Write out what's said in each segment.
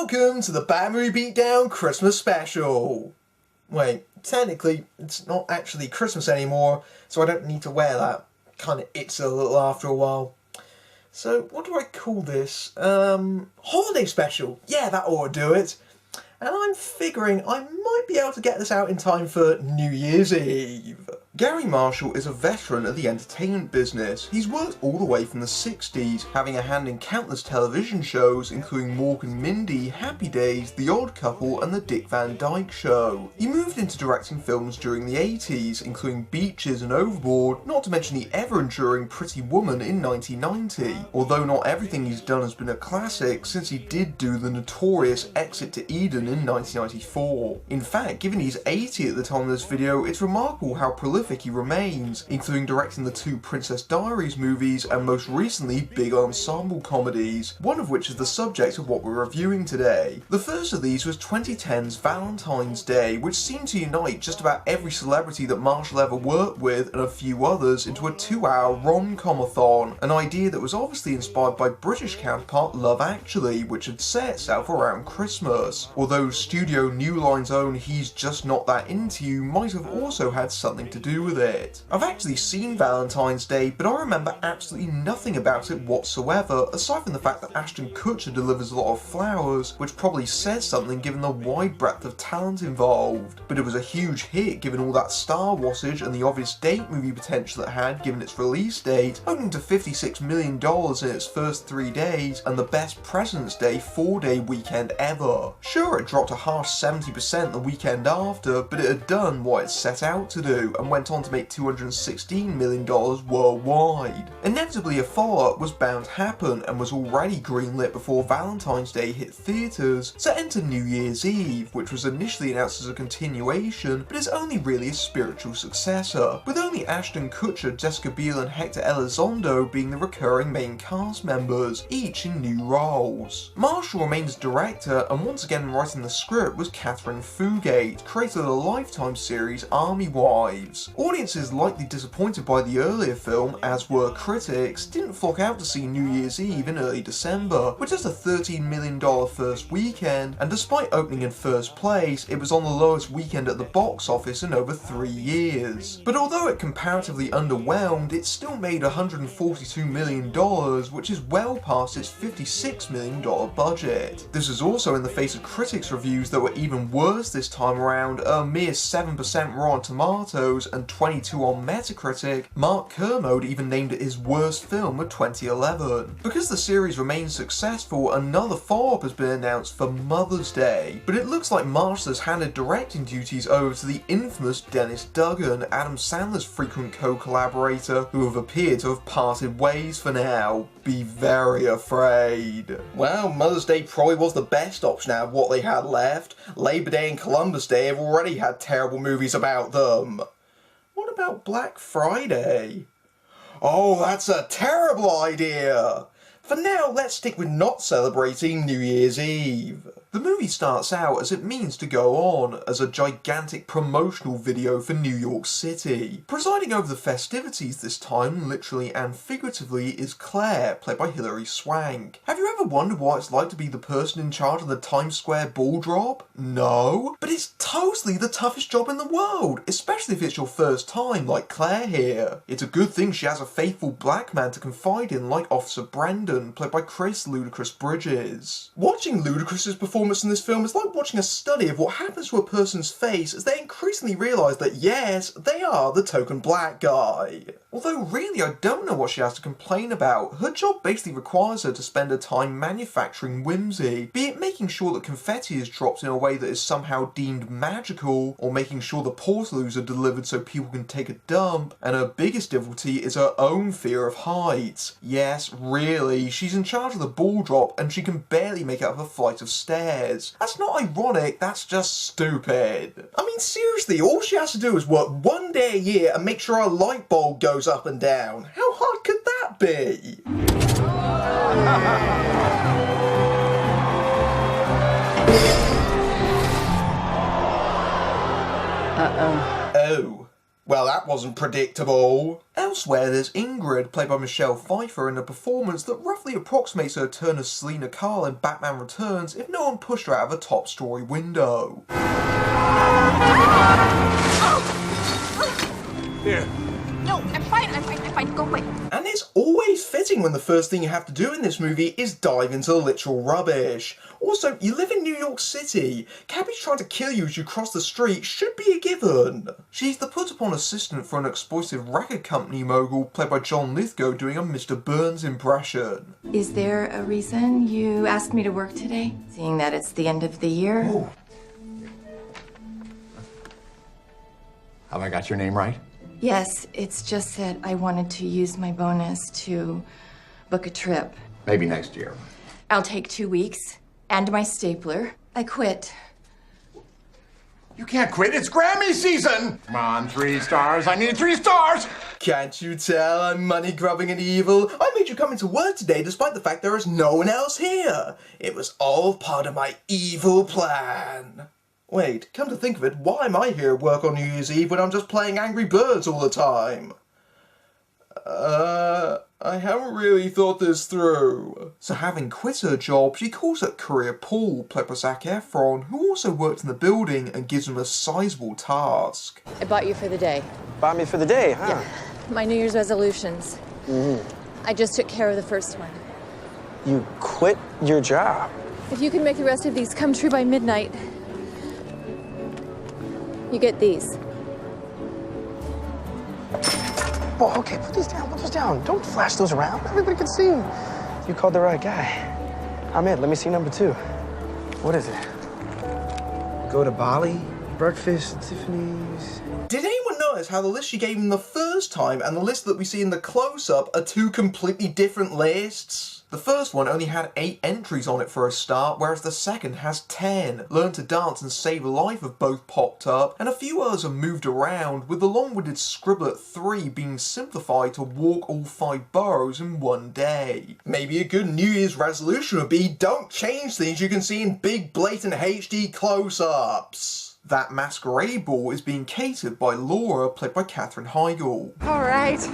Welcome to the Bad Movie Beatdown Christmas Special. Wait, technically, it's not actually Christmas anymore, so I don't need to wear that. Kinda itches a little after a while. So, what do I call this? Holiday Special. Yeah, that ought to do it. And I'm figuring I might be able to get this out in time for New Year's Eve. Gary Marshall is a veteran of the entertainment business. He's worked all the way from the 60s, having a hand in countless television shows including Mork and Mindy, Happy Days, The Odd Couple and The Dick Van Dyke Show. He moved into directing films during the 80s, including Beaches and Overboard, not to mention the ever-enduring Pretty Woman in 1990. Although not everything he's done has been a classic, since he did do the notorious Exit to Eden in 1994. In fact, given he's 80 at the time of this video, it's remarkable how prolific he remains, including directing the 2 Princess Diaries movies and most recently big ensemble comedies, one of which is the subject of what we're reviewing today. The first of these was 2010's Valentine's Day, which seemed to unite just about every celebrity that Marshall ever worked with and a few others into a 2-hour rom-com-a-thon, an idea that was obviously inspired by British counterpart Love Actually, which had set itself around Christmas, although Studio New Line's own He's Just Not That Into You might have also had something to do with it. I've actually seen Valentine's Day, but I remember absolutely nothing about it whatsoever, aside from the fact that Ashton Kutcher delivers a lot of flowers, which probably says something given the wide breadth of talent involved. But it was a huge hit given all that star wattage and the obvious date movie potential it had given its release date, opening to $56 million in its first 3 days, and the best President's Day 4-day weekend ever. Sure, it dropped a harsh 70% the weekend after, but it had done what it set out to do, and went on to make $216 million worldwide. Inevitably, a follow-up was bound to happen and was already greenlit before Valentine's Day hit theatres, so enter New Year's Eve, which was initially announced as a continuation, but is only really a spiritual successor, with only Ashton Kutcher, Jessica Biel and Hector Elizondo being the recurring main cast members, each in new roles. Marshall remains director, and once again writing the script was Katherine Fugate, creator of the Lifetime series Army Wives. Audiences likely disappointed by the earlier film, as were critics, didn't flock out to see New Year's Eve in early December, with just a $13 million first weekend, and despite opening in first place, it was on the lowest weekend at the box office in over 3 years. But although it comparatively underwhelmed, it still made $142 million, which is well past its $56 million budget. This was also in the face of critics' reviews that were even worse this time around, a mere 7% Rotten Tomatoes and 22 on Metacritic. Mark Kermode even named it his worst film of 2011. Because the series remains successful, another follow-up has been announced for Mother's Day, but it looks like Marshall has handed directing duties over to the infamous Dennis Dugan, Adam Sandler's frequent co-collaborator, who have appeared to have parted ways for now. Be very afraid. Well, Mother's Day probably was the best option out of what they had left. Labor Day and Columbus Day have already had terrible movies about them. What about Black Friday? Oh, that's a terrible idea! For now, let's stick with not celebrating New Year's Eve. The movie starts out as it means to go on, as a gigantic promotional video for New York City. Presiding over the festivities this time, literally and figuratively, is Claire, played by Hilary Swank. Have you ever wondered what it's like to be the person in charge of the Times Square ball drop? No? But it's totally the toughest job in the world, especially if it's your first time, like Claire here. It's a good thing she has a faithful black man to confide in, like Officer Brandon, played by Chris Ludacris Bridges. Watching Ludacris's performance in this film is like watching a study of what happens to a person's face as they increasingly realise that yes, they are the token black guy. Although really I don't know what she has to complain about. Her job basically requires her to spend her time manufacturing whimsy, be it making sure that confetti is dropped in a way that is somehow deemed magical, or making sure the portaloos are delivered so people can take a dump, and her biggest difficulty is her own fear of heights. Yes, really, she's in charge of the ball drop and she can barely make it up a flight of stairs. That's not ironic, that's just stupid. I mean seriously, all she has to do is work 1 day a year and make sure a light bulb goes up and down. How hard could that be? Uh-oh. Oh. Well, that wasn't predictable. Elsewhere, there's Ingrid, played by Michelle Pfeiffer, in a performance that roughly approximates her turn as Selena Kyle in Batman Returns if no one pushed her out of a top-story window. Here. No, I'm fine, go away. And it's always fitting when the first thing you have to do in this movie is dive into literal rubbish. Also, you live in New York City. Cabbage trying to kill you as you cross the street should be a given. She's the put-upon assistant for an explosive record company mogul, played by John Lithgow, doing a Mr. Burns impression. Is there a reason you asked me to work today? Seeing that it's the end of the year? Oh. Have I got your name right? Yes, it's just that I wanted to use my bonus to book a trip. Maybe next year. I'll take 2 weeks and my stapler. I quit. You can't quit. It's Grammy season. Come on, 3 stars. I need 3 stars. Can't you tell I'm money-grubbing and evil? I made you come into work today despite the fact there is no one else here. It was all part of my evil plan. Wait, come to think of it, why am I here at work on New Year's Eve when I'm just playing Angry Birds all the time? I haven't really thought this through. So having quit her job, she calls up Courier Paul, played by Zac Efron, who also worked in the building, and gives him a sizable task. I bought you for the day. Bought me for the day, huh? Yeah. My New Year's resolutions. I just took care of the first one. You quit your job? If you can make the rest of these come true by midnight, you get these. Well, okay, put these down. Don't flash those around. Everybody can see them. You called the right guy. I'm in. Let me see number 2. What is it? Go to Bali? Breakfast, Tiffany's? Did anyone notice how the list she gave him the first time and the list that we see in the close-up are 2 completely different lists? The first one only had 8 entries on it for a start, whereas the second has 10. Learn to Dance and Save a Life have both popped up, and a few others have moved around, with the long-winded Scribblet 3 being simplified to walk all 5 boroughs in one day. Maybe a good New Year's resolution would be, don't change things you can see in big blatant HD close-ups. That masquerade ball is being catered by Laura, played by Katherine Heigl. All right,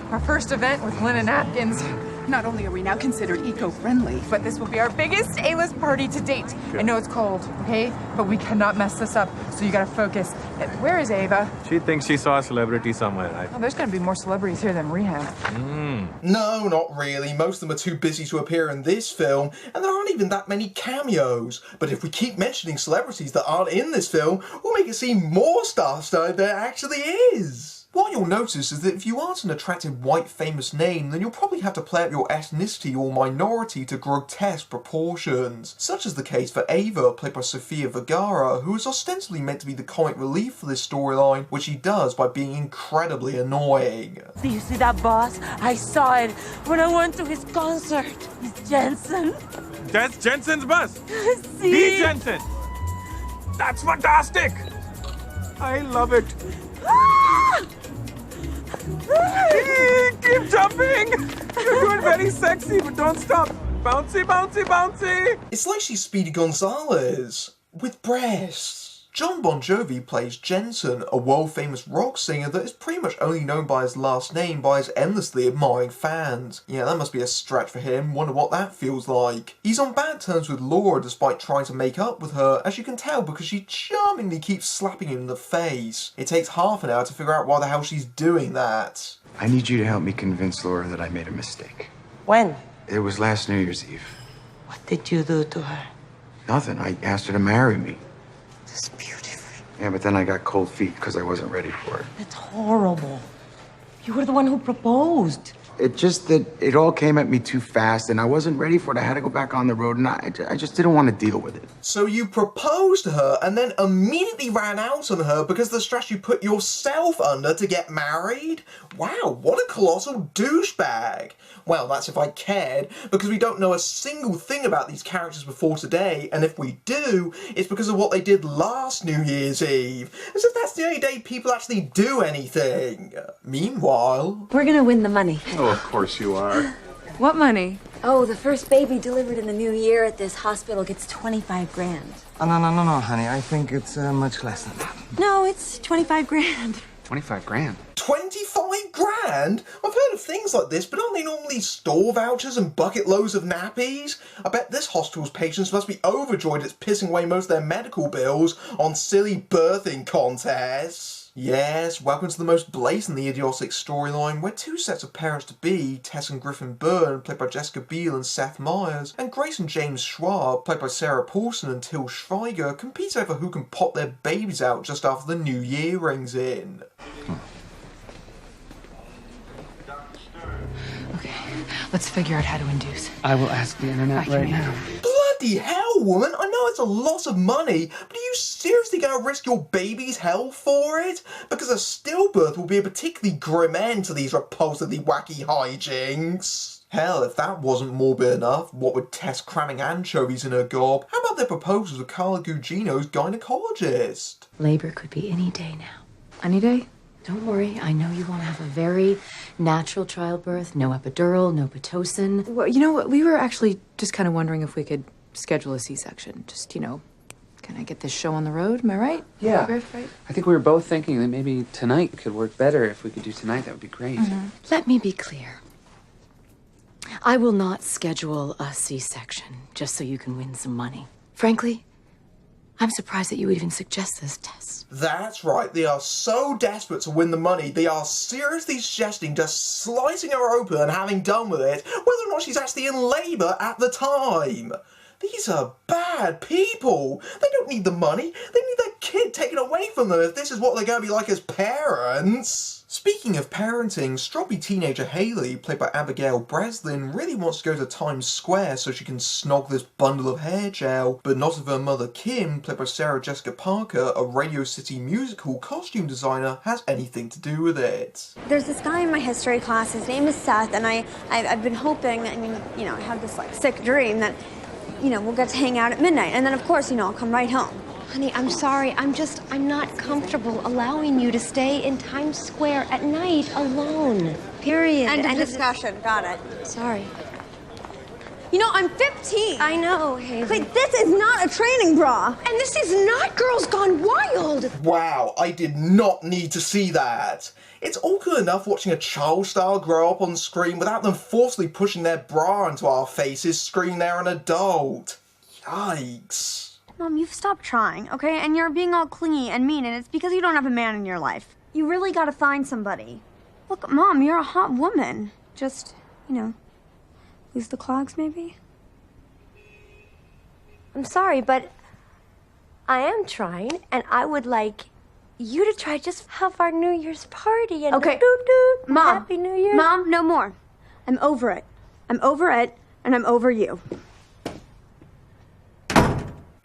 our first event with linen napkins. Not only are we now considered eco-friendly, but this will be our biggest A-list party to date. Good. I know it's cold, okay? But we cannot mess this up, so you gotta focus. Where is Ava? She thinks she saw a celebrity somewhere. Oh, there's gonna be more celebrities here than Rehab. No, not really. Most of them are too busy to appear in this film, and there aren't even that many cameos. But if we keep mentioning celebrities that aren't in this film, we'll make it seem more star-studded than it actually is. What you'll notice is that if you aren't an attractive white famous name, then you'll probably have to play up your ethnicity or minority to grotesque proportions. Such is the case for Ava, played by Sofia Vergara, who is ostensibly meant to be the comic relief for this storyline, which he does by being incredibly annoying. Do you see that, boss? I saw it when I went to his concert. It's Jensen. That's Jensen's bus. See? The Jensen. That's fantastic. I love it. Ah! Keep jumping. You're doing very sexy, but don't stop. Bouncy, bouncy, bouncy. It's like she's Speedy Gonzales, with breasts. John Bon Jovi plays Jensen, a world-famous rock singer that is pretty much only known by his last name by his endlessly admiring fans. Yeah, that must be a stretch for him. Wonder what that feels like. He's on bad terms with Laura despite trying to make up with her, as you can tell because she charmingly keeps slapping him in the face. It takes half an hour to figure out why the hell she's doing that. I need you to help me convince Laura that I made a mistake. When? It was last New Year's Eve. What did you do to her? Nothing. I asked her to marry me. It's beautiful. Yeah, but then I got cold feet because I wasn't ready for it. That's horrible. You were the one who proposed. It just that it all came at me too fast and I wasn't ready for it. I had to go back on the road and I just didn't want to deal with it. So you proposed to her and then immediately ran out on her because of the stress you put yourself under to get married? Wow, what a colossal douchebag. Well, that's if I cared, because we don't know a single thing about these characters before today, and if we do, it's because of what they did last New Year's Eve. As if that's the only day people actually do anything. Meanwhile... We're gonna win the money. Oh, of course you are. What money? Oh, the first baby delivered in the new year at this hospital gets 25 grand. Oh, no, honey. I think it's much less than that. No, it's 25 grand. 25 grand. 25 grand? And I've heard of things like this, but aren't they normally store vouchers and bucket loads of nappies? I bet this hospital's patients must be overjoyed it's pissing away most of their medical bills on silly birthing contests. Yes, welcome to the most blatantly idiotic storyline, where two sets of parents-to-be, Tess and Griffin Byrne, played by Jessica Biel and Seth Meyers, and Grace and James Schwab, played by Sarah Paulson and Till Schweiger, compete over who can pop their babies out just after the new year rings in. Okay, let's figure out how to induce. I will ask the internet right now. Bloody hell, woman! I know it's a lot of money, but are you seriously going to risk your baby's health for it? Because a stillbirth will be a particularly grim end to these repulsively wacky hijinks. Hell, if that wasn't morbid enough, what with Tess cramming anchovies in her gob, how about their proposals with Carla Gugino's gynecologist? Labor could be any day now. Any day? Don't worry, I know you want to have a very natural childbirth. No epidural, no Pitocin. Well, you know what? We were actually just kind of wondering if we could schedule a C-section. Just, can I get this show on the road? Am I right? Yeah. Griff, right? I think we were both thinking that maybe tonight could work better. If we could do tonight, that would be great. Mm-hmm. Let me be clear. I will not schedule a C-section just so you can win some money. Frankly, I'm surprised that you would even suggest this, Tess. That's right, they are so desperate to win the money, they are seriously suggesting just slicing her open and having done with it, whether or not she's actually in labour at the time. These are bad people. They don't need the money. They need their kid taken away from them if this is what they're going to be like as parents. Speaking of parenting, stroppy teenager Halle, played by Abigail Breslin, really wants to go to Times Square so she can snog this bundle of hair gel, but not if her mother Kim, played by Sarah Jessica Parker, a Radio City musical costume designer, has anything to do with it. There's this guy in my history class, his name is Seth, and I've been hoping, I have this sick dream that we'll get to hang out at midnight. And then, of course, I'll come right home. Honey, I'm sorry. I'm not comfortable allowing you to stay in Times Square at night alone. Period. End of discussion. Got it. Sorry. I'm 15. I know, Hayley. Wait, this is not a training bra. And this is not Girls Gone Wild. Wow, I did not need to see that. It's all good enough watching a child star grow up on screen without them forcibly pushing their bra into our faces, screaming they're an adult. Yikes. Mom, you've stopped trying, okay? And you're being all clingy and mean, and it's because you don't have a man in your life. You really gotta find somebody. Look, Mom, you're a hot woman. Just, lose the clogs, maybe? I'm sorry, but I am trying, and I would like you to try just have our New Year's party and okay. Mom, Happy New Year. Mom, no more. I'm over it. I'm over it, and I'm over you.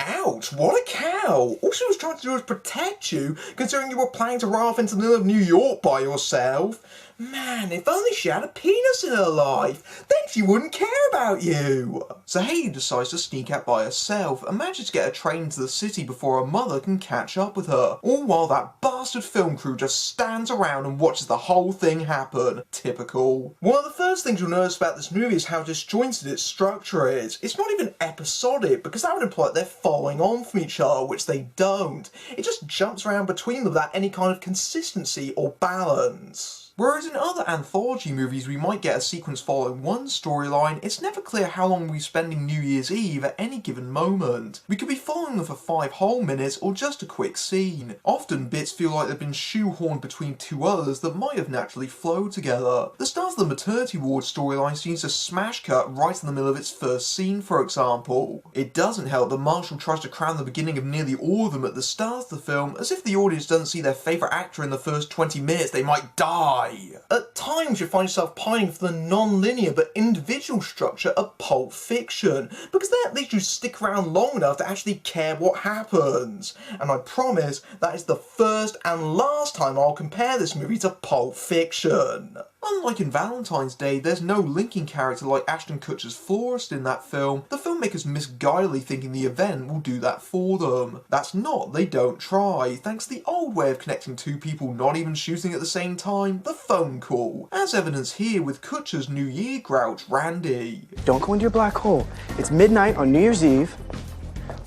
Ouch, what a cow! All she was trying to do was protect you, considering you were planning to run off into the middle of New York by yourself. Man, if only she had a penis in her life, then she wouldn't care about you. So Hayley decides to sneak out by herself and manages to get a train to the city before her mother can catch up with her, all while that bastard film crew just stands around and watches the whole thing happen. Typical. One of the first things you'll notice about this movie is how disjointed its structure is. It's not even episodic, because that would imply that they're following on from each other, which they don't. It just jumps around between them without any kind of consistency or balance. Whereas in other anthology movies we might get a sequence following one storyline, it's never clear how long we'll be spending New Year's Eve at any given moment. We could be following them for 5 whole minutes or just a quick scene. Often bits feel like they've been shoehorned between two others that might have naturally flowed together. The start of the maternity ward storyline seems to smash cut right in the middle of its first scene, for example. It doesn't help that Marshall tries to cram the beginning of nearly all of them at the start of the film, as if the audience doesn't see their favourite actor in the first 20 minutes, they might die. At times you find yourself pining for the non-linear but individual structure of Pulp Fiction, because that at least you stick around long enough to actually care what happens. And I promise that is the first and last time I'll compare this movie to Pulp Fiction. Unlike in Valentine's Day, there's no linking character like Ashton Kutcher's florist in that film. The filmmakers miss guilely thinking the event will do that for them. That's not, they don't try, thanks to the old way of connecting two people not even shooting at the same time, the phone call. As evidence here with Kutcher's New Year grouch, Randy. Don't go into your black hole. It's midnight on New Year's Eve.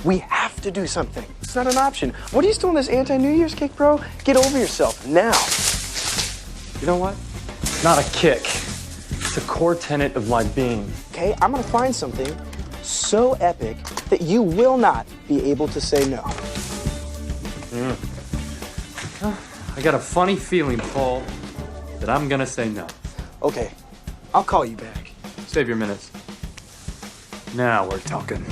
We have to do something. It's not an option. What are you still on this anti-New Year's kick, bro? Get over yourself now. You know what? not a kick. It's a core tenet of my being. Okay, I'm gonna find something so epic that you will not be able to say no. I got a funny feeling, Paul, that I'm gonna say no. Okay, I'll call you back. Save your minutes. Now we're talking.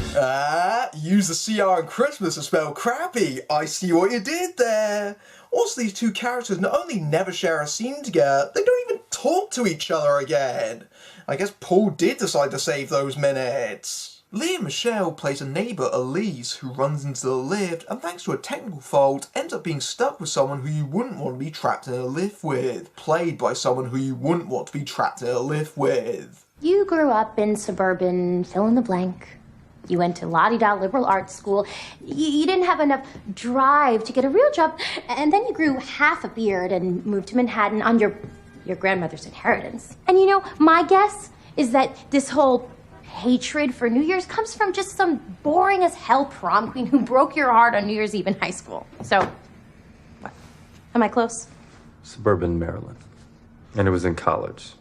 Use the CR in Christmas to spell crappy. I see what you did there. Also, these two characters not only never share a scene together, they don't even talk to each other again. I guess Paul did decide to save those minutes. Leah Michelle plays a neighbour, Elise, who runs into the lift and thanks to a technical fault ends up being stuck with someone who you wouldn't want to be trapped in a lift with. Played by someone who you wouldn't want to be trapped in a lift with. You grew up in suburban fill in the blank. You went to la-di-da liberal arts school. You didn't have enough drive to get a real job. And then you grew half a beard and moved to Manhattan on your grandmother's inheritance. And you know, my guess is that this whole hatred for New Year's comes from just some boring as hell prom queen who broke your heart on New Year's Eve in high school. So, what? Am I close? Suburban Maryland. And it was in college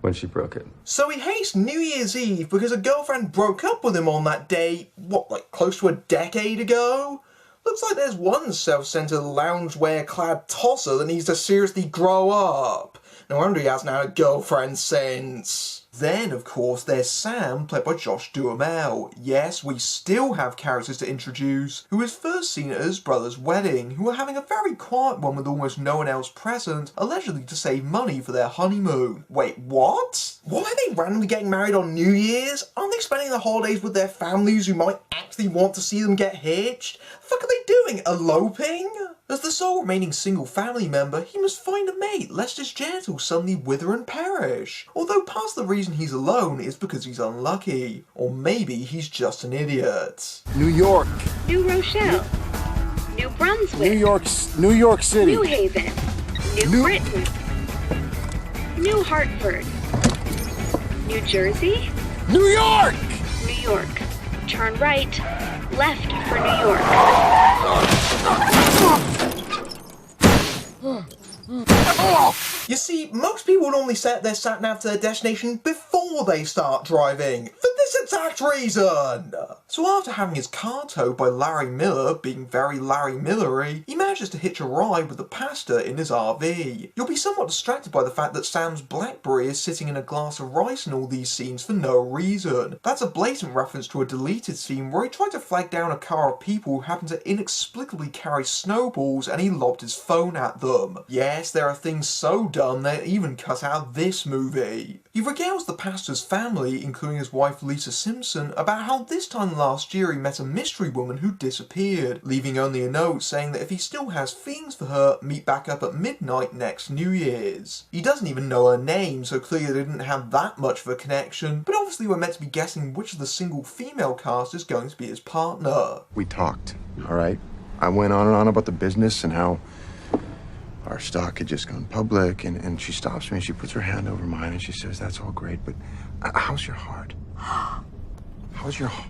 when she broke it. So he hates New Year's Eve because a girlfriend broke up with him on that day, what, like close to a decade ago? Looks like there's one self-centered loungewear-clad tosser that needs to seriously grow up. No wonder he hasn't had a girlfriend since. Then, of course, there's Sam, played by Josh Duhamel. Yes, we still have characters to introduce, who is first seen at his brother's wedding, who are having a very quiet one with almost no one else present, allegedly to save money for their honeymoon. Wait, what? Why are they randomly getting married on New Year's? Aren't they spending the holidays with their families who might actually want to see them get hitched? The fuck are they doing? Eloping? As the sole remaining single family member, he must find a mate, lest his genitals suddenly wither and perish. Although part of the reason he's alone is because he's unlucky. Or maybe he's just an idiot. New York. New Rochelle. New Brunswick. New York City. New Haven. New Britain. New Hartford. New Jersey. New York! New York. Turn right. Left for New York. You see, most people normally set their sat-nav to their destination before they start driving, for this exact reason! So after having his car towed by Larry Miller, being very Larry Millery, he manages to hitch a ride with the pastor in his RV. You'll be somewhat distracted by the fact that Sam's Blackberry is sitting in a glass of rice in all these scenes for no reason. That's a blatant reference to a deleted scene where he tried to flag down a car of people who happened to inexplicably carry snowballs and he lobbed his phone at them. Yes, there are things so dumb that even cut out this movie. He regales the pastor's family, including his wife Lisa Simpson, about how this time last year he met a mystery woman who disappeared, leaving only a note saying that if he still has feelings for her, meet back up at midnight next New Year's. He doesn't even know her name, so clearly they didn't have that much of a connection, but obviously we're meant to be guessing which of the single female cast is going to be his partner. We talked, all right? I went on and on about the business and how our stock had just gone public, and she stops me and she puts her hand over mine and she says, that's all great, but how's your heart? How's your heart?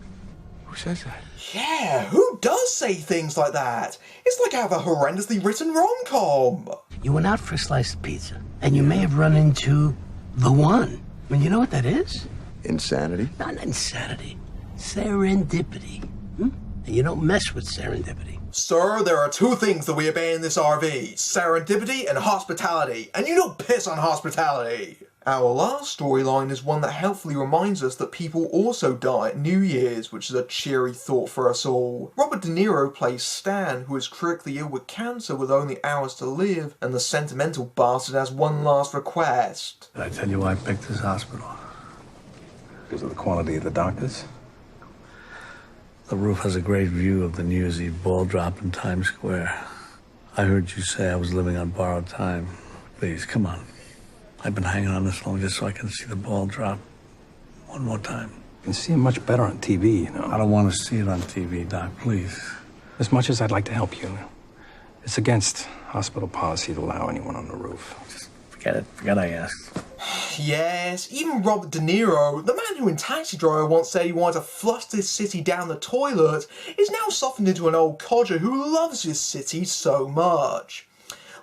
Who says that? Yeah, who does say things like that? It's like I have a horrendously written rom-com. You went out for a slice of pizza, and you may have run into the one. I mean, you know what that is? Insanity? Not insanity. Serendipity. And you don't mess with serendipity. Sir, there are two things that we obey in this RV. Serendipity and hospitality. And you don't piss on hospitality. Our last storyline is one that helpfully reminds us that people also die at New Year's, which is a cheery thought for us all. Robert De Niro plays Stan, who is critically ill with cancer with only hours to live, and the sentimental bastard has one last request. Did I tell you why I picked this hospital? Because of the quality of the doctors? The roof has a great view of the New Year's Eve ball drop in Times Square. I heard you say I was living on borrowed time. Please, come on. I've been hanging on this long just so I can see the ball drop one more time. You can see it much better on TV, you know. I don't want to see it on TV, Doc, please. As much as I'd like to help you, it's against hospital policy to allow anyone on the roof. Just forget it. Forget I asked. Yes, even Robert De Niro, the man who in Taxi Driver once said he wanted to flush this city down the toilet, is now softened into an old codger who loves his city so much.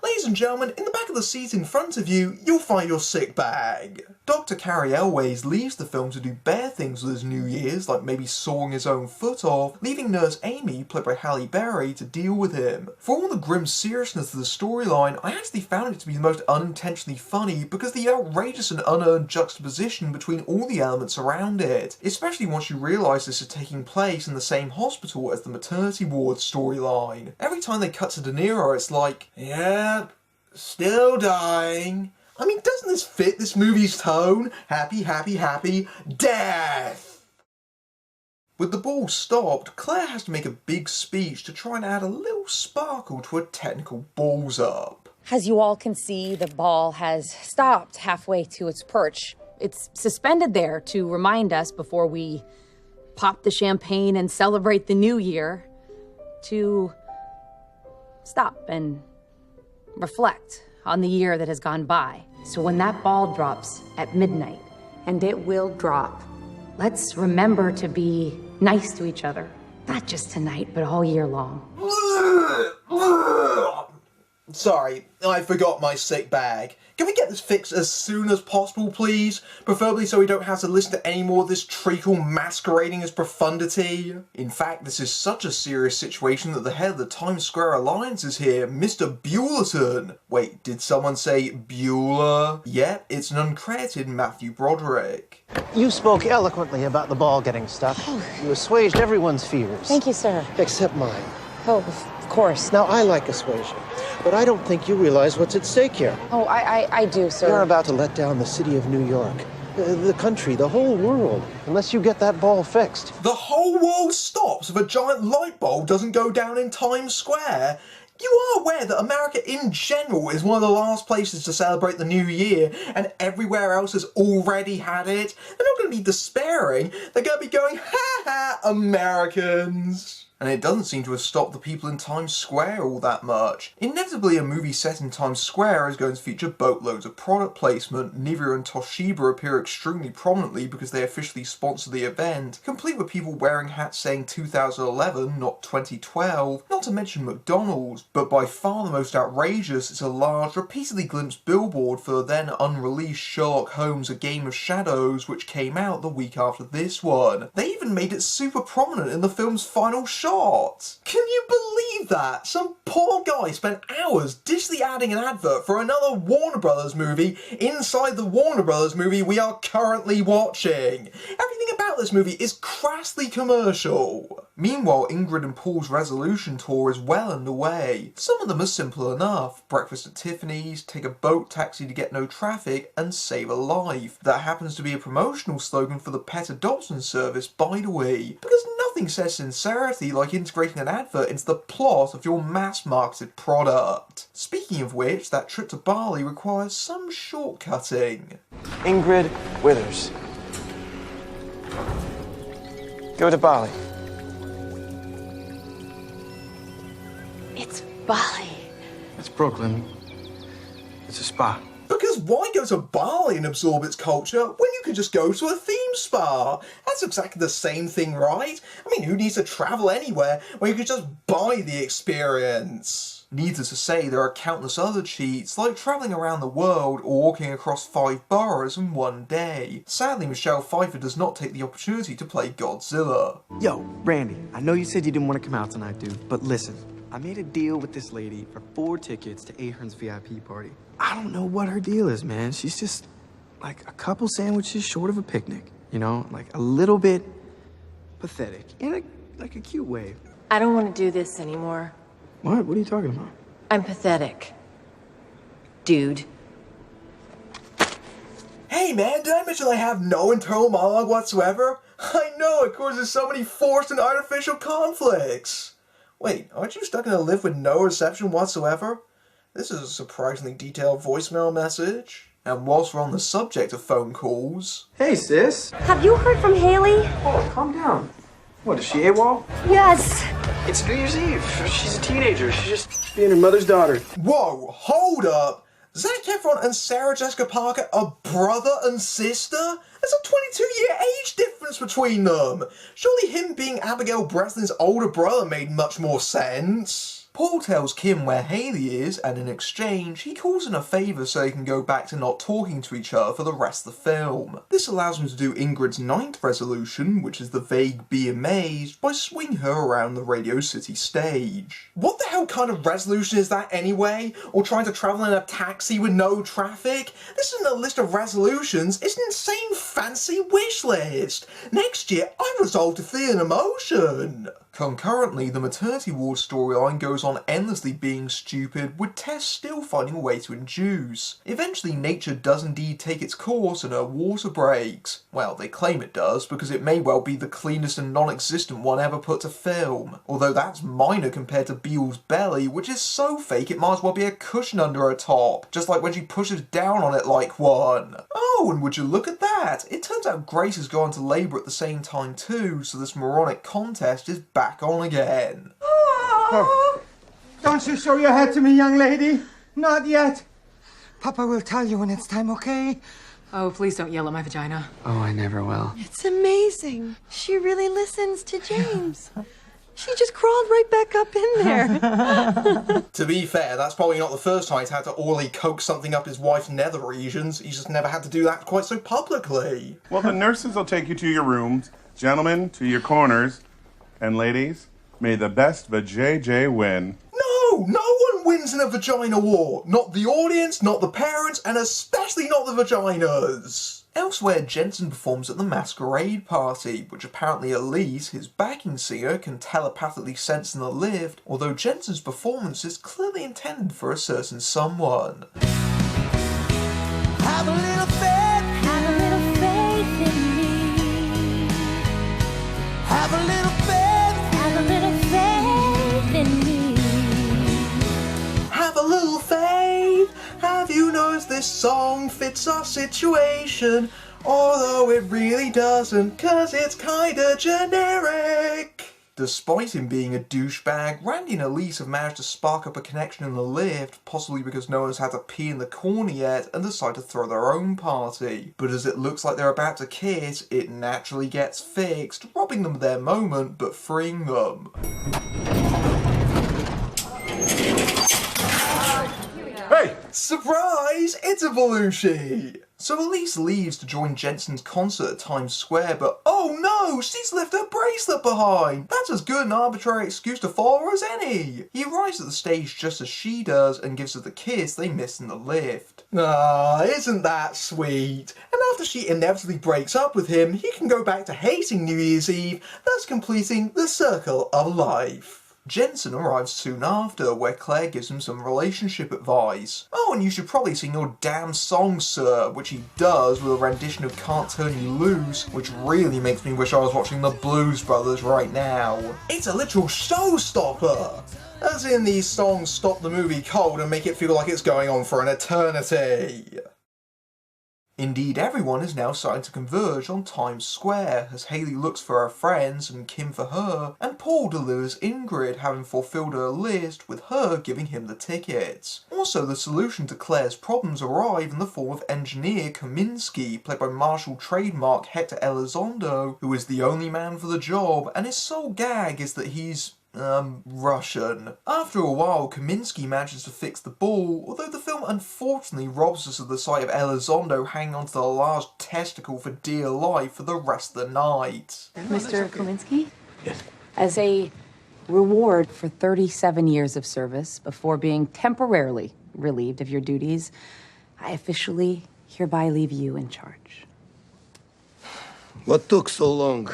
Ladies and gentlemen, in the back of the seat in front of you, you'll find your sick bag. Dr. Cary Elwes leaves the film to do bare things with his New Year's, like maybe sawing his own foot off, leaving nurse Amy, played by Halle, to deal with him. For all the grim seriousness of the storyline, I actually found it to be the most unintentionally funny because the outrageous and unearned juxtaposition between all the elements around it, especially once you realise this is taking place in the same hospital as the maternity ward storyline. Every time they cut to Niro, it's like, yeah, still dying. I mean, doesn't this fit this movie's tone? Happy, happy, happy, death! With the ball stopped, Claire has to make a big speech to try and add a little sparkle to a technical balls up. As you all can see, the ball has stopped halfway to its perch. It's suspended there to remind us before we pop the champagne and celebrate the new year to stop and reflect on the year that has gone by. So when that ball drops at midnight, and it will drop, let's remember to be nice to each other. Not just tonight, but all year long. Sorry, I forgot my sick bag. Can we get this fixed as soon as possible, please? Preferably so we don't have to listen to any more of this treacle masquerading as profundity. In fact, this is such a serious situation that the head of the Times Square Alliance is here, Mr. Buellerton. Wait, did someone say Bueller? Yep, it's an uncredited Matthew Broderick. You spoke eloquently about the ball getting stuck. You assuaged everyone's fears. Thank you, sir. Except mine. Oh, of course. Now, I like assuasion, but I don't think you realize what's at stake here. Oh, I do, sir. You're about to let down the city of New York, the country, the whole world, unless you get that ball fixed. The whole world stops if a giant light bulb doesn't go down in Times Square. You are aware that America in general is one of the last places to celebrate the new year, and everywhere else has already had it? They're not going to be despairing, they're going to be going, ha ha, Americans! And it doesn't seem to have stopped the people in Times Square all that much. Inevitably, a movie set in Times Square is going to feature boatloads of product placement. Niro and Toshiba appear extremely prominently because they officially sponsor the event, complete with people wearing hats saying 2011, not 2012, not to mention McDonald's. But by far the most outrageous is a large, repeatedly glimpsed billboard for the then unreleased Sherlock Holmes: A Game of Shadows, which came out the week after this one. They even made it super prominent in the film's final shot. Can you believe that? Some poor guy spent hours digitally adding an advert for another Warner Brothers movie inside the Warner Brothers movie we are currently watching. Everything about this movie is crassly commercial. Meanwhile, Ingrid and Paul's resolution tour is well underway. Some of them are simple enough. Breakfast at Tiffany's, take a boat taxi to get no traffic, and save a life. That happens to be a promotional slogan for the pet adoption service, by the way. Because nothing says sincerity like integrating an advert into the plot of your mass-marketed product. Speaking of which, that trip to Bali requires some shortcutting. Ingrid Withers. Go to Bali. It's Bali. It's Brooklyn. It's a spa. Because why go to Bali and absorb its culture when you could just go to a theme spa? That's exactly the same thing, right? I mean, who needs to travel anywhere when you could just buy the experience? Needless to say, there are countless other cheats, like travelling around the world or walking across 5 boroughs in one day. Sadly, Michelle Pfeiffer does not take the opportunity to play Godzilla. Yo, Randy, I know you said you didn't want to come out tonight, dude, but listen. I made a deal with this lady for 4 tickets to Ahern's VIP party. I don't know what her deal is, man. She's just like a couple sandwiches short of a picnic. You know, like a little bit pathetic in a cute way. I don't want to do this anymore. What? What are you talking about? I'm pathetic. Dude. Hey man, did I mention I have no internal monologue whatsoever? I know, it causes so many forced and artificial conflicts. Wait, aren't you stuck in a lift with no reception whatsoever? This is a surprisingly detailed voicemail message. And whilst we're on the subject of phone calls... Hey, sis. Have you heard from Hayley? Oh, calm down. What, is she AWOL? Yes. It's New Year's Eve. She's a teenager. She's just being her mother's daughter. Whoa, hold up. Zac Efron and Sarah Jessica Parker are brother and sister? There's a 22-year age difference between them. Surely him being Abigail Breslin's older brother made much more sense. Paul tells Kim where Haley is, and in exchange, he calls in a favour so they can go back to not talking to each other for the rest of the film. This allows him to do Ingrid's 9th resolution, which is the vague be amazed, by swinging her around the Radio City stage. What the hell kind of resolution is that anyway? Or trying to travel in a taxi with no traffic? This isn't a list of resolutions, it's an insane fancy wish list. Next year, I resolve to feel an emotion. Concurrently, the maternity ward storyline goes on endlessly being stupid, with Tess still finding a way to induce. Eventually, nature does indeed take its course and her water breaks. Well, they claim it does, because it may well be the cleanest and non-existent one ever put to film. Although that's minor compared to Biel's belly, which is so fake it might as well be a cushion under her top, just like when she pushes down on it like one. Oh, and would you look at that? It turns out Grace has gone into labour at the same time too, so this moronic contest is back on again. Oh, don't you show your head to me, young lady. Not yet. Papa will tell you when it's time, okay? Oh, please don't yell at my vagina. Oh, I never will. It's amazing. She really listens to James. She just crawled right back up in there. To be fair, that's probably not the first time he's had to orally coax something up his wife's nether regions. He's just never had to do that quite so publicly. Well, the nurses will take you to your rooms. Gentlemen, to your corners. And ladies, may the best vajayjay win. No one wins in a vagina war. Not the audience, not the parents, and especially not the vaginas. Elsewhere, Jensen performs at the masquerade party, which apparently Elise, his backing singer, can telepathically sense in the lift, although Jensen's performance is clearly intended for a certain someone. Have a little faith. Have a little faith in me. Have a little faith. Have a little faith in me. Have a little faith. Have you noticed this song fits our situation? Although it really doesn't, cause it's kinda generic. Despite him being a douchebag, Randy and Elise have managed to spark up a connection in the lift, possibly because no one's had to pee in the corner yet and decide to throw their own party. But as it looks like they're about to kiss, it naturally gets fixed, robbing them of their moment but freeing them. Hey! Surprise! It's a Belushi! So Elise leaves to join Jensen's concert at Times Square, but oh no, she's left her bracelet behind! That's as good an arbitrary excuse to follow her as any! He arrives at the stage just as she does and gives her the kiss they missed in the lift. Ah, isn't that sweet? And after she inevitably breaks up with him, he can go back to hating New Year's Eve, thus completing the circle of life. Jensen arrives soon after, where Claire gives him some relationship advice. Oh, and you should probably sing your damn song, sir, which he does with a rendition of Can't Turn You Loose, which really makes me wish I was watching the Blues Brothers right now. It's a literal showstopper! As in, these songs stop the movie cold and make it feel like it's going on for an eternity. Indeed, everyone is now starting to converge on Times Square, as Haley looks for her friends and Kim for her, and Paul delivers Ingrid, having fulfilled her list, with her giving him the tickets. Also, the solution to Claire's problems arrive in the form of engineer Kaminsky, played by Marshall trademark Hector Elizondo, who is the only man for the job, and his sole gag is that he's Russian. After a while, Kaminsky manages to fix the ball, although the film unfortunately robs us of the sight of Elizondo hanging onto the large testicle for dear life for the rest of the night. Mr. Kaminsky? Yes. As a reward for 37 years of service before being temporarily relieved of your duties, I officially hereby leave you in charge. What took so long?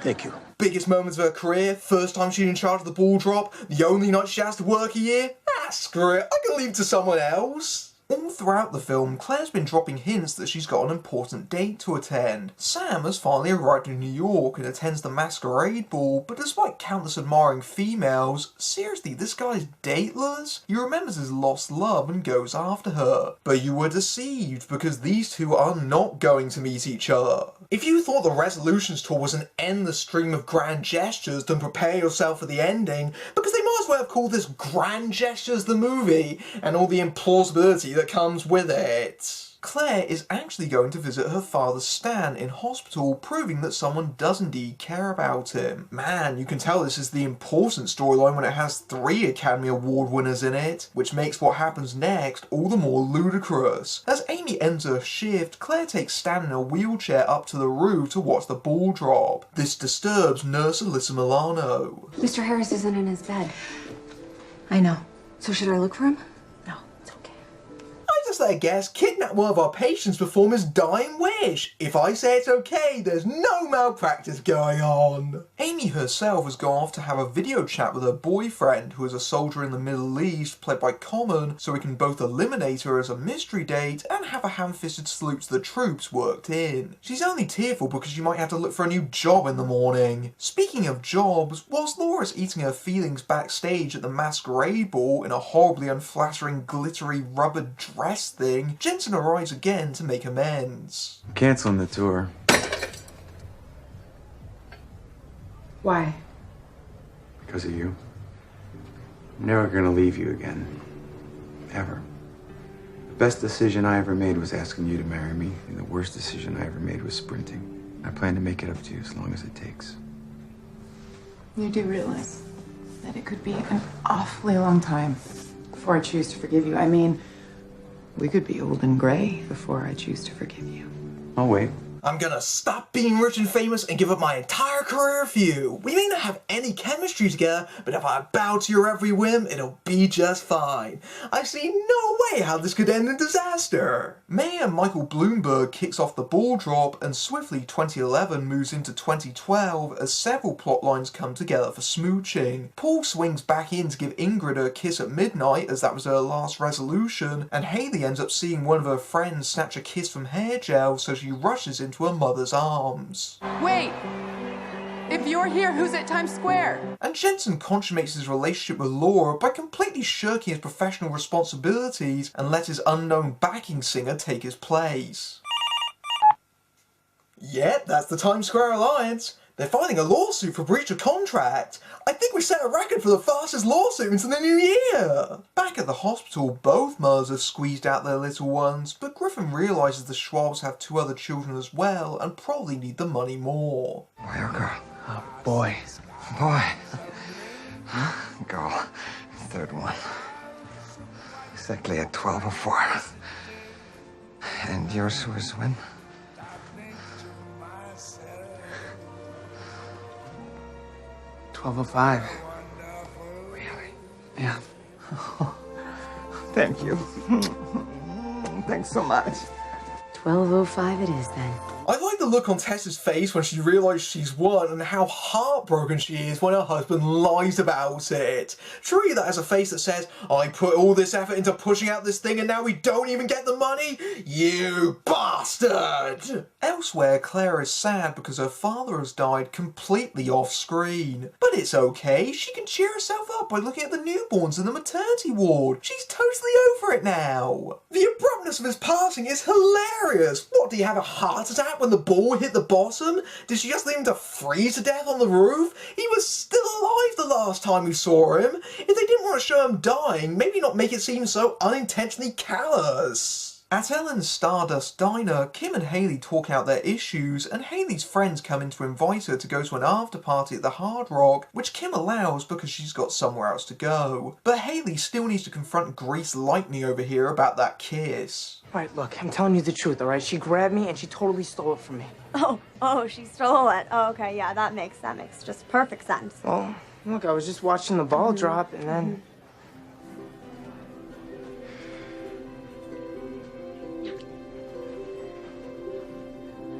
Thank you. Biggest moments of her career, first time she's in charge of the ball drop, the only night she has to work a year. Ah, screw it, I can leave it to someone else. All throughout the film, Claire's been dropping hints that she's got an important date to attend. Sam has finally arrived in New York and attends the masquerade ball, but despite countless admiring females, seriously, this guy's dateless? He remembers his lost love and goes after her. But you were deceived, because these two are not going to meet each other. If you thought the Resolutions tour was an endless stream of grand gestures, then prepare yourself for the ending, because they might as well have called this Grand Gestures the movie, and all the implausibility that comes with it. Claire is actually going to visit her father Stan in hospital, proving that someone does indeed care about him. Man, you can tell this is the important storyline when it has 3 Academy Award winners in it, which makes what happens next all the more ludicrous. As Amy ends her shift, Claire takes Stan in a wheelchair up to the roof to watch the ball drop. This disturbs Nurse Alyssa Milano. Mr. Harris isn't in his bed. I know. So should I look for him? I just let a guess kidnap one of our patients perform his dying wish. If I say it's okay, there's no malpractice going on. Amy herself has gone off to have a video chat with her boyfriend, who is a soldier in the Middle East, played by Common, so we can both eliminate her as a mystery date and have a ham-fisted salute to the troops worked in. She's only tearful because she might have to look for a new job in the morning. Speaking of jobs, whilst Laura's eating her feelings backstage at the masquerade ball in a horribly unflattering glittery rubber dress thing, Jensen arrives again to make amends. I'm canceling the tour. Why? Because of you. I'm never gonna leave you again. Ever. The best decision I ever made was asking you to marry me, and the worst decision I ever made was sprinting. I plan to make it up to you as long as it takes. You do realize that it could be an awfully long time before I choose to forgive you. I mean, we could be old and gray before I choose to forgive you. I'll wait. I'm gonna stop being rich and famous and give up my entire career for you. We may not have any chemistry together, but if I bow to your every whim, it'll be just fine. I see no way how this could end in disaster. Mayor Michael Bloomberg kicks off the ball drop, and swiftly 2011 moves into 2012 as several plot lines come together for smooching. Paul swings back in to give Ingrid a kiss at midnight, as that was her last resolution, and Halle ends up seeing one of her friends snatch a kiss from hair gel, so she rushes into her mother's arms. Wait! If you're here, who's at Times Square? And Jensen consummates his relationship with Laura by completely shirking his professional responsibilities and let his unknown backing singer take his place. Yep, that's the Times Square Alliance. They're filing a lawsuit for breach of contract. I think we set a record for the fastest lawsuit into the new year. Back at the hospital, both mothers have squeezed out their little ones, but Griffin realises the Schwabs have 2 other children as well and probably need the money more. Boy or girl? Oh, boy. Boy. Girl. 3rd one. Exactly at 12:04. And yours was when? 12:05. Really? Yeah. Thank you. Thanks so much. 12:05 it is then. I like the look on Tessa's face when she realises she's won and how heartbroken she is when her husband lies about it. Truly, that has a face that says, I put all this effort into pushing out this thing and now we don't even get the money? You bastard! Elsewhere, Claire is sad because her father has died completely off screen. But it's okay, she can cheer herself up by looking at the newborns in the maternity ward. She's totally over it now. The abruptness of his passing is hilarious. What, do you have a heart attack when the ball hit the bottom? Did she just leave him to freeze to death on the roof? He was still alive the last time we saw him. If they didn't want to show him dying, maybe not make it seem so unintentionally callous. At Ellen's Stardust Diner, Kim and Hayley talk out their issues, and Hayley's friends come in to invite her to go to an after party at the Hard Rock, which Kim allows because she's got somewhere else to go. But Hayley still needs to confront Grease Lightning over here about that kiss. All right, look, I'm telling you the truth, all right? She grabbed me and she totally stole it from me. Oh, she stole it. Oh, okay, yeah, that makes just perfect sense. Well, look, I was just watching the ball drop and then...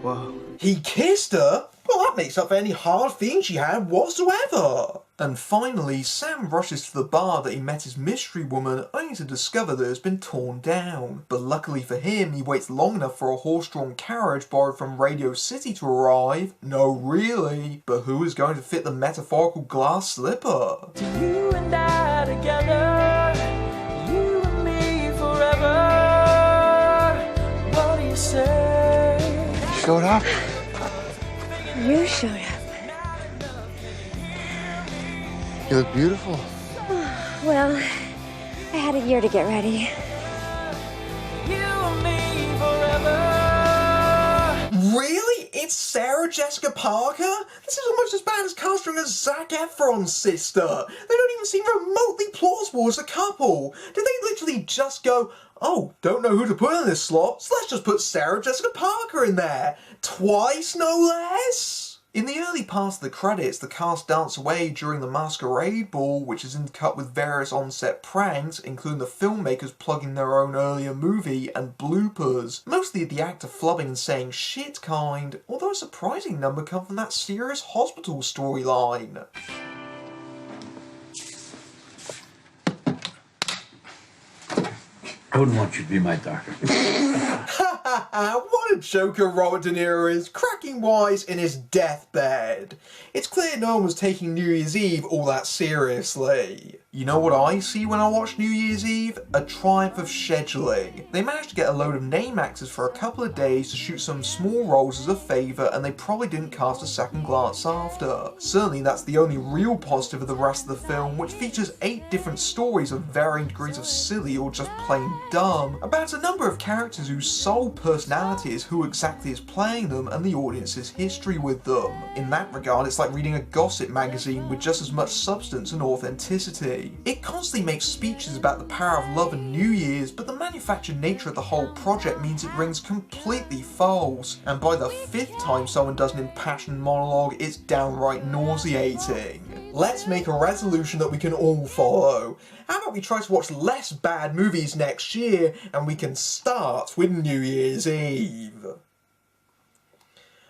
Whoa. He kissed her? Well, that makes up for any hard feeling she had whatsoever. And finally, Sam rushes to the bar that he met his mystery woman, only to discover that it has been torn down. But luckily for him, he waits long enough for a horse-drawn carriage borrowed from Radio City to arrive. No, really. But who is going to fit the metaphorical glass slipper? You and I together, you and me forever. What do you say? Showed up? You showed up. You look beautiful. Well, I had a year to get ready. You and me forever. Really? It's Sarah Jessica Parker? This is almost as bad as casting as Zac Efron's sister. They don't even seem remotely plausible as a couple. Did they literally just go, oh, don't know who to put in this slot, so let's just put Sarah Jessica Parker in there? Twice, no less? In the early parts of the credits, the cast dance away during the masquerade ball, which is intercut with various on-set pranks, including the filmmakers plugging their own earlier movie, and bloopers. Mostly the actor flubbing and saying shit kind, although a surprising number come from that serious hospital storyline. I wouldn't want you to be my doctor. What a joker Robert De Niro is, cracking wise in his deathbed. It's clear no one was taking New Year's Eve all that seriously. You know what I see when I watch New Year's Eve? A triumph of scheduling. They managed to get a load of name actors for a couple of days to shoot some small roles as a favour, and they probably didn't cast a second glance after. Certainly that's the only real positive of the rest of the film, which features 8 different stories of varying degrees of silly or just plain dumb, about a number of characters whose sole personality is who exactly is playing them and the audience's history with them. In that regard, it's like reading a gossip magazine with just as much substance and authenticity. It constantly makes speeches about the power of love and New Year's, but the manufactured nature of the whole project means it rings completely false, and by the 5th time someone does an impassioned monologue, it's downright nauseating. Let's make a resolution that we can all follow. How about we try to watch less bad movies next year, and we can start with New Year's Eve.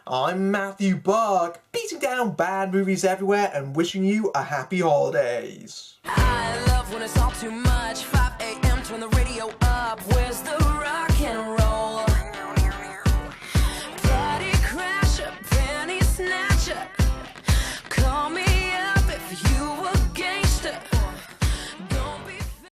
I'm Matthew Buck, beating down bad movies everywhere and wishing you a happy holidays. I love when it's all too much.